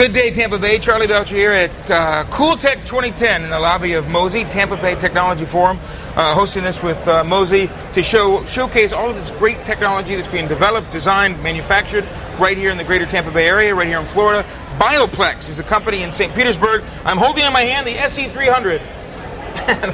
Good day, Tampa Bay. Charlie Belcher here at CoolTECH 2010 in the lobby of Mosey, Tampa Bay Technology Forum. Hosting this with Mosey to showcase all of this great technology that's being developed, designed, manufactured right here in the greater Tampa Bay area, right here in Florida. Bioplex is a company in St. Petersburg. I'm holding in my hand the SE300.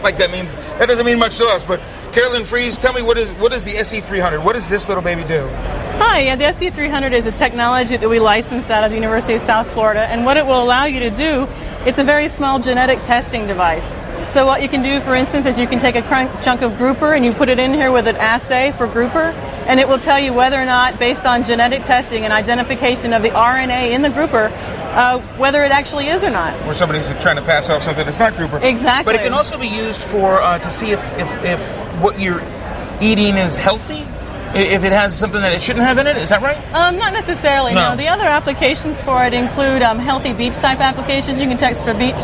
Like that doesn't mean much to us, but Carolyn Fries, tell me what is the SE300? What does this little baby do? Hi, yeah, the SE300 is a technology that we licensed out of the University of South Florida, and what it will allow you to do, it's a very small genetic testing device. So what you can do, for instance, is you can take a chunk of grouper and you put it in here with an assay for grouper, and it will tell you whether or not, based on genetic testing and identification of the RNA in the grouper, whether it actually is or not. Or somebody's trying to pass off something that's not grouper. Exactly. But it can also be used for to see if what you're eating is healthy. If it has something that it shouldn't have in it, is that right? Not necessarily, no. The other applications for it include healthy beach type applications. You can test for beach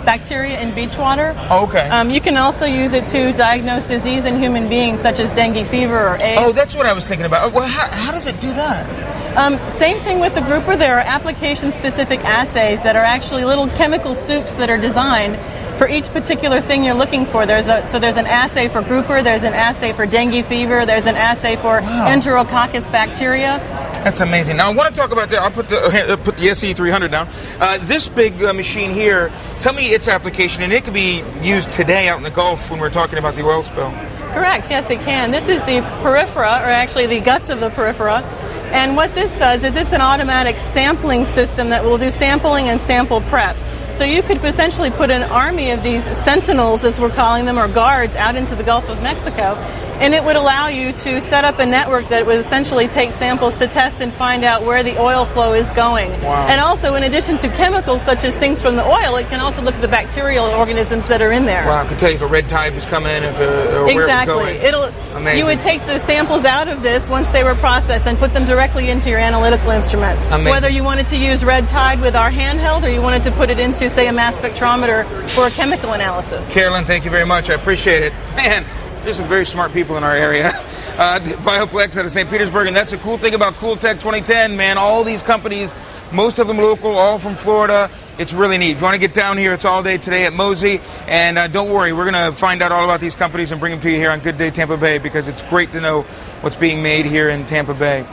bacteria in beach water. Oh, okay. You can also use it to diagnose disease in human beings, such as dengue fever or AIDS. Oh, that's what I was thinking about. Well, how does it do that? Same thing with the grouper. There are application-specific assays that are actually little chemical soups that are designed for each particular thing you're looking for. There's an assay for grouper, there's an assay for dengue fever, there's an assay for Enterococcus bacteria. That's amazing. Now I want to talk about that. I'll put the SE300 down. This big machine here, tell me its application, and it can be used today out in the Gulf when we're talking about the oil spill. Correct, yes it can. This is the periphera, or actually the guts of the periphera. And what this does is it's an automatic sampling system that will do sampling and sample prep. So you could essentially put an army of these sentinels, as we're calling them, or guards, out into the Gulf of Mexico, and it would allow you to set up a network that would essentially take samples to test and find out where the oil flow is going. Wow. And also, in addition to chemicals such as things from the oil, it can also look at the bacterial organisms that are in there. Wow, I can tell you if a red tide was coming, or where it was going. Exactly. You would take the samples out of this once they were processed and put them directly into your analytical instrument. Amazing. Whether you wanted to use red tide with our handheld, or you wanted to put it into, say, a mass spectrometer for a chemical analysis. Carolyn, thank you very much. I appreciate it. Man, there's some very smart people in our area. Bioplex out of St. Petersburg, and that's a cool thing about CoolTECH 2010, man. All these companies, most of them local, all from Florida. It's really neat. If you want to get down here, it's all day today at Mosey. And don't worry, we're going to find out all about these companies and bring them to you here on Good Day Tampa Bay, because it's great to know what's being made here in Tampa Bay.